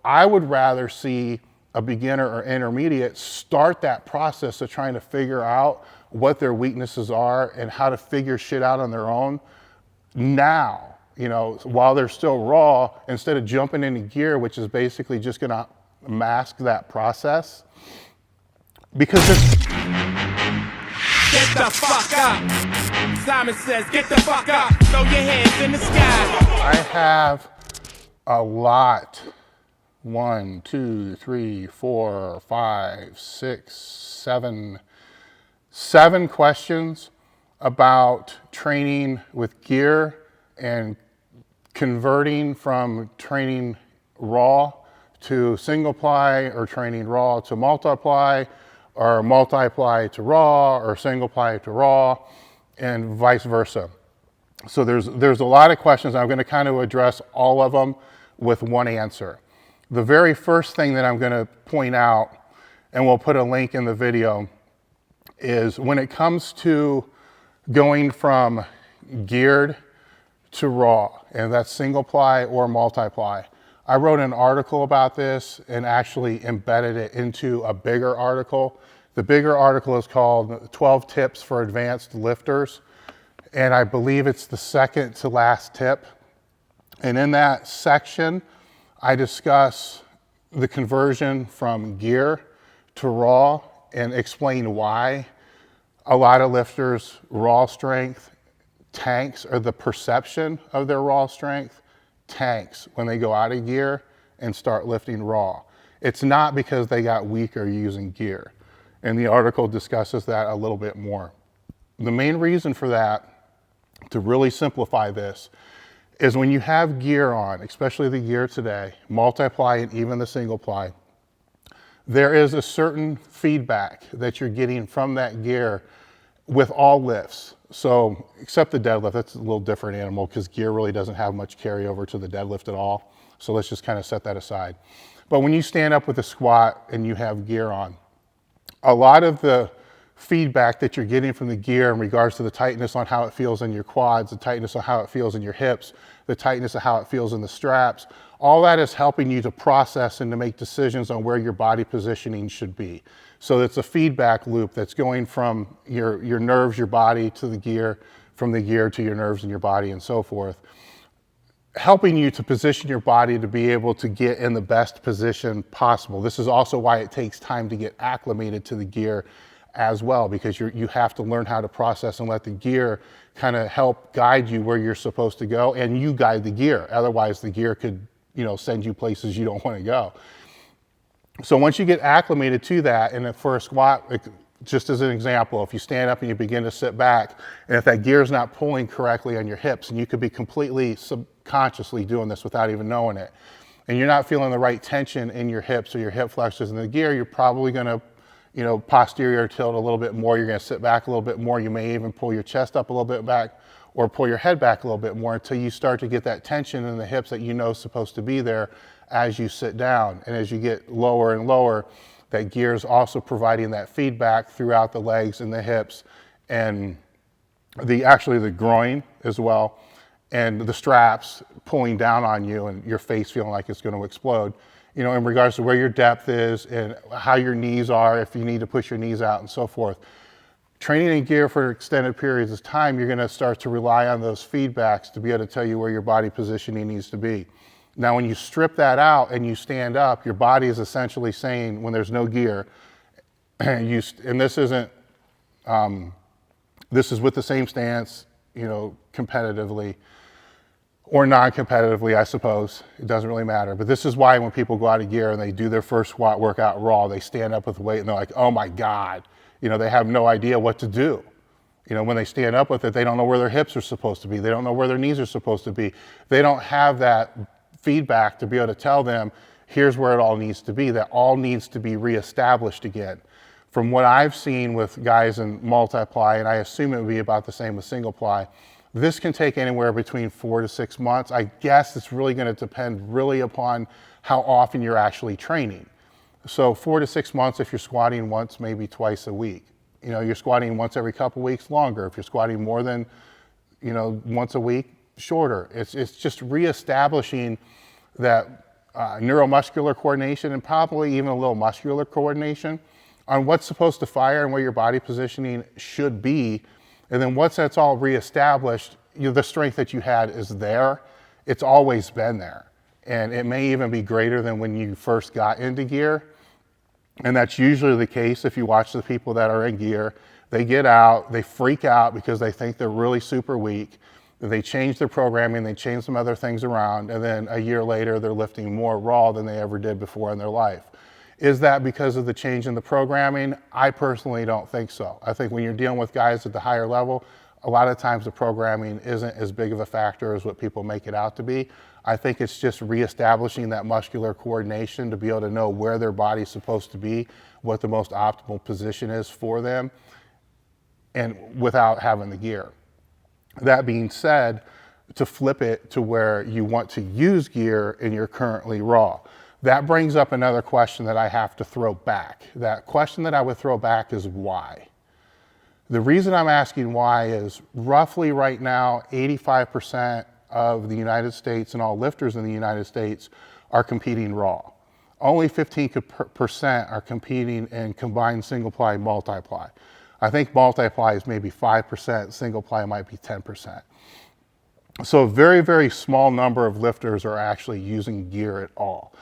I would rather see a beginner or intermediate start that process of trying to figure out what their weaknesses are and how to figure shit out on their own now, you know, while they're still raw, instead of jumping into gear, which is basically just gonna mask that process. Because there's... Get the fuck up. Simon says, get the fuck up. Throw your hands in the sky. I have a lot. 1, 2, 3, 4, 5, 6, 7 questions about training with gear and converting from training raw to single ply, or training raw to multiply, or multiply to raw, or single ply to raw, and vice versa. So there's a lot of questions. I'm going to kind of address all of them with one answer. The very first thing that I'm going to point out, and we'll put a link in the video, is when it comes to going from geared to raw, and that's single ply or multiply. I wrote an article about this and actually embedded it into a bigger article. The bigger article is called 12 Tips for Advanced Lifters, and I believe it's the second to last tip. And in that section, I discuss the conversion from gear to raw and explain why a lot of lifters' raw strength tanks, or the perception of their raw strength tanks when they go out of gear and start lifting raw. It's not because they got weaker using gear. And the article discusses that a little bit more. The main reason for that, to really simplify this, is when you have gear on, especially the gear today, multiply and even the single ply, there is a certain feedback that you're getting from that gear with all lifts. So, except the deadlift, that's a little different animal because gear really doesn't have much carryover to the deadlift at all. So let's just kind of set that aside. But when you stand up with a squat and you have gear on, a lot of the feedback that you're getting from the gear in regards to the tightness on how it feels in your quads, the tightness on how it feels in your hips, the tightness of how it feels in the straps, all that is helping you to process and to make decisions on where your body positioning should be. So it's a feedback loop that's going from your nerves, your body, to the gear, from the gear to your nerves and your body, and so forth, helping you to position your body to be able to get in the best position possible. This is also why it takes time to get acclimated to the gear as well, because you have to learn how to process and let the gear kind of help guide you where you're supposed to go, and you guide the gear. Otherwise, the gear could, you know, send you places you don't want to go. So once you get acclimated to that, and for a squat, just as an example, if you stand up and you begin to sit back, and if that gear is not pulling correctly on your hips, and you could be completely subconsciously doing this without even knowing it, and you're not feeling the right tension in your hips or your hip flexors in the gear, you're probably going to, you know, posterior tilt a little bit more. You're going to sit back a little bit more. You may even pull your chest up a little bit back, or pull your head back a little bit more, until you start to get that tension in the hips that you know is supposed to be there as you sit down. And as you get lower and lower, that gear is also providing that feedback throughout the legs and the hips, and actually the groin as well, and the straps pulling down on you, and your face feeling like it's going to explode. You know, in regards to where your depth is and how your knees are, if you need to push your knees out and so forth. Training in gear for extended periods of time, you're going to start to rely on those feedbacks to be able to tell you where your body positioning needs to be. Now, when you strip that out and you stand up, your body is essentially saying, when there's no gear, and this isn't, this is with the same stance, you know, competitively, or non-competitively, I suppose. It doesn't really matter. But this is why when people go out of gear and they do their first squat workout raw, they stand up with weight and they're like, oh my God. You know, they have no idea what to do. You know, when they stand up with it, they don't know where their hips are supposed to be. They don't know where their knees are supposed to be. They don't have that feedback to be able to tell them, here's where it all needs to be. That all needs to be reestablished again. From what I've seen with guys in multiply, and I assume it would be about the same with single ply, this can take anywhere between 4 to 6 months. I guess it's really going to depend really upon how often you're actually training. So 4 to 6 months if you're squatting once, maybe twice a week. You know, you're squatting once every couple weeks, longer. If you're squatting more than, you know, once a week, shorter. It's just reestablishing that neuromuscular coordination, and probably even a little muscular coordination on what's supposed to fire and where your body positioning should be. And then once that's all reestablished, the strength that you had is there. It's always been there. And it may even be greater than when you first got into gear. And that's usually the case if you watch the people that are in gear. They get out, they freak out because they think they're really super weak. They change their programming, they change some other things around, and then a year later they're lifting more raw than they ever did before in their life. Is that because of the change in the programming? I personally don't think so. I think when you're dealing with guys at the higher level, a lot of times the programming isn't as big of a factor as what people make it out to be. I think it's just reestablishing that muscular coordination to be able to know where their body's supposed to be, what the most optimal position is for them, and without having the gear. That being said, to flip it to where you want to use gear and you're currently raw, that brings up another question that I have to throw back. That question that I would throw back is why? The reason I'm asking why is roughly right now, 85% of the United States and all lifters in the United States are competing raw. Only 15% are competing in combined single ply and multiply. I think multiply is maybe 5%, single ply might be 10%. So a very, very small number of lifters are actually using gear at all.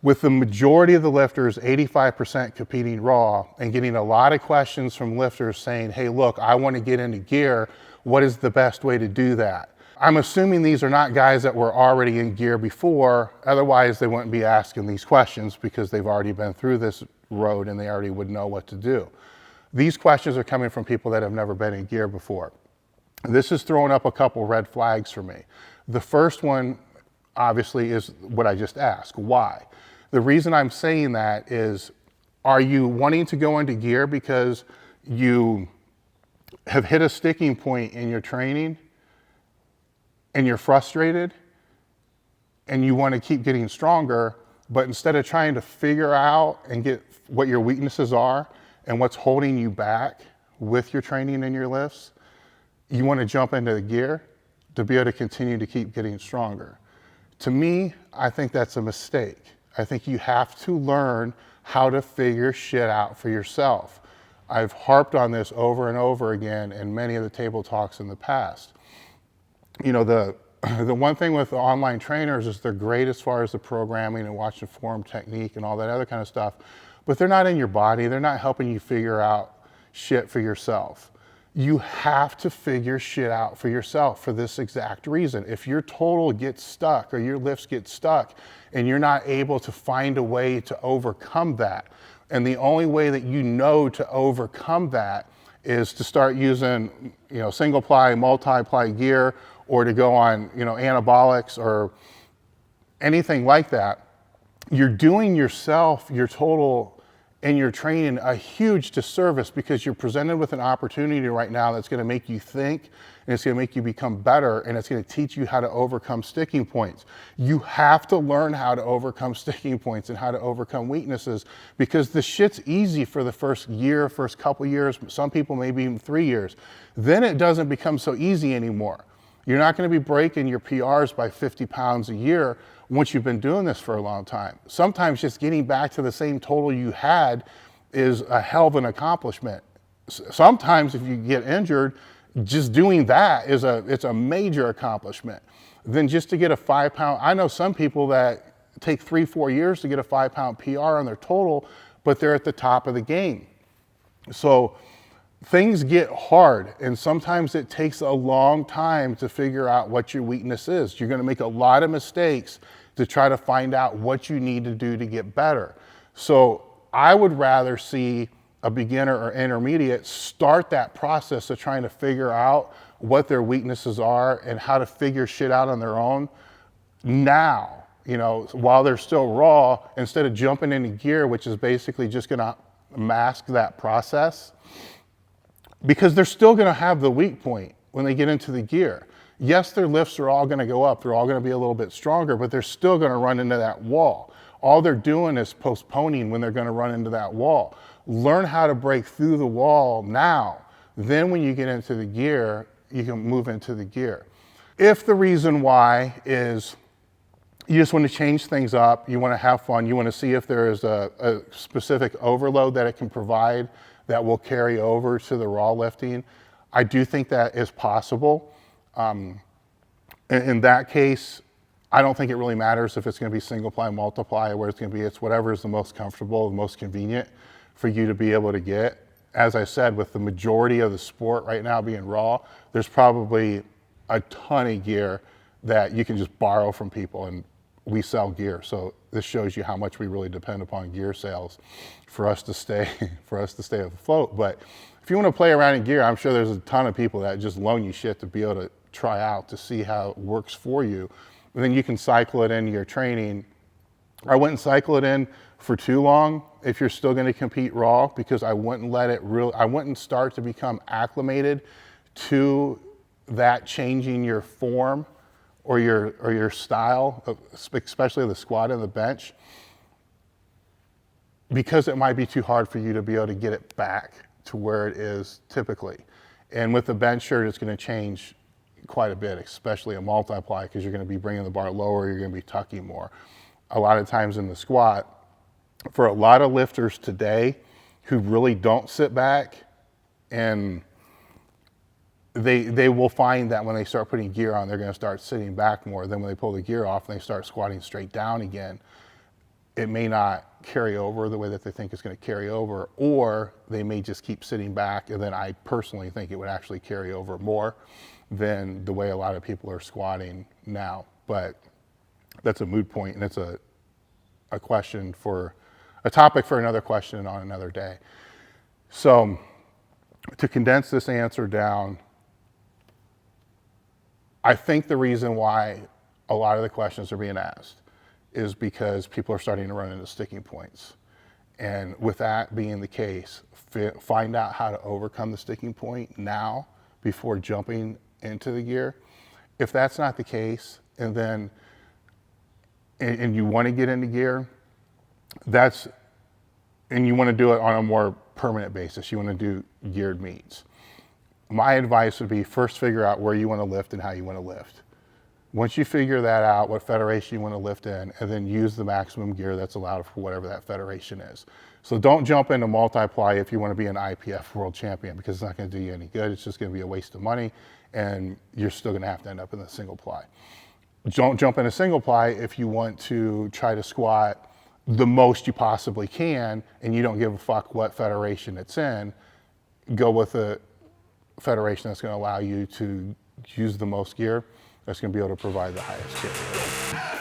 With the majority of the lifters, 85% competing raw, and getting a lot of questions from lifters saying, hey, look, I want to get into gear. What is the best way to do that? I'm assuming these are not guys that were already in gear before, otherwise they wouldn't be asking these questions because they've already been through this road and they already would know what to do. These questions are coming from people that have never been in gear before. This is throwing up a couple red flags for me. The first one, obviously, is what I just asked, why? The reason I'm saying that is, are you wanting to go into gear because you have hit a sticking point in your training and you're frustrated and you want to keep getting stronger, but instead of trying to figure out and get what your weaknesses are and what's holding you back with your training and your lifts, you want to jump into the gear to be able to continue to keep getting stronger? To me, I think that's a mistake. I think you have to learn how to figure shit out for yourself. I've harped on this over and over again in many of the table talks in the past. You know, the one thing with the online trainers is they're great as far as the programming and watching form technique and all that other kind of stuff, but they're not in your body. They're not helping you figure out shit for yourself. You have to figure shit out for yourself for this exact reason. If your total gets stuck or your lifts get stuck and you're not able to find a way to overcome that, and the only way that you know to overcome that is to start using, you know, single ply, multi-ply gear, or to go on, you know, anabolics or anything like that, you're doing yourself, your total, and your training a huge disservice because you're presented with an opportunity right now that's going to make you think, and it's going to make you become better, and it's going to teach you how to overcome sticking points. You have to learn how to overcome sticking points and how to overcome weaknesses, because the shit's easy for the first year, first couple years, some people maybe even 3 years. Then it doesn't become so easy anymore. You're not going to be breaking your PRs by 50 pounds a year once you've been doing this for a long time. Sometimes just getting back to the same total you had is a hell of an accomplishment. Sometimes if you get injured, just doing that is it's a major accomplishment. Then just to get a 5 pound, I know some people that take 3-4 years to get a 5 pound PR on their total, but they're at the top of the game. So things get hard, and sometimes it takes a long time to figure out what your weakness is. You're going to make a lot of mistakes to try to find out what you need to do to get better. So I would rather see a beginner or intermediate start that process of trying to figure out what their weaknesses are and how to figure shit out on their own now, you know, while they're still raw, instead of jumping into gear, which is basically just going to mask that process. Because they're still going to have the weak point when they get into the gear. Yes, their lifts are all going to go up. They're all going to be a little bit stronger, but they're still going to run into that wall. All they're doing is postponing when they're going to run into that wall. Learn how to break through the wall now. Then when you get into the gear, you can move into the gear. If the reason why is you just want to change things up. You want to have fun. You want to see if there is a specific overload that it can provide that will carry over to the raw lifting. I do think that is possible. In that case, I don't think it really matters if it's going to be single ply, multiply, where it's going to be. It's whatever is the most comfortable, the most convenient for you to be able to get. As I said, with the majority of the sport right now being raw, there's probably a ton of gear that you can just borrow from people, and we sell gear. So this shows you how much we really depend upon gear sales for us to stay afloat. But if you want to play around in gear, I'm sure there's a ton of people that just loan you shit to be able to try out to see how it works for you. And then you can cycle it into your training. I wouldn't cycle it in for too long if you're still going to compete raw, because I wouldn't start to become acclimated to that changing your form or your style, especially the squat and the bench, because it might be too hard for you to be able to get it back to where it is typically. And with the bench shirt, it's going to change quite a bit, especially a multiply, because you're going to be bringing the bar lower, you're going to be tucking more. A lot of times in the squat, for a lot of lifters today who really don't sit back, and they will find that when they start putting gear on, they're going to start sitting back more. Then when they pull the gear off and they start squatting straight down again, it may not carry over the way that they think it's going to carry over, or they may just keep sitting back, and then I personally think it would actually carry over more than the way a lot of people are squatting now. But that's a moot point, and it's a question for a topic for another question on another day. So to condense this answer down, I think the reason why a lot of the questions are being asked is because people are starting to run into sticking points. And with that being the case, find out how to overcome the sticking point now before jumping into the gear. If that's not the case, and you want to get into gear, and you want to do it on a more permanent basis, you want to do geared meets. My advice would be, first figure out where you want to lift and how you want to lift. Once you figure that out, what federation you want to lift in, and then use the maximum gear that's allowed for whatever that federation is. So don't jump into multiply if you want to be an IPF world champion, because it's not going to do you any good. It's just going to be a waste of money, and you're still going to have to end up in the single ply. Don't jump into single ply if you want to try to squat the most you possibly can, and you don't give a fuck what federation it's in. Go with a federation that's going to allow you to use the most gear, that's going to be able to provide the highest gear.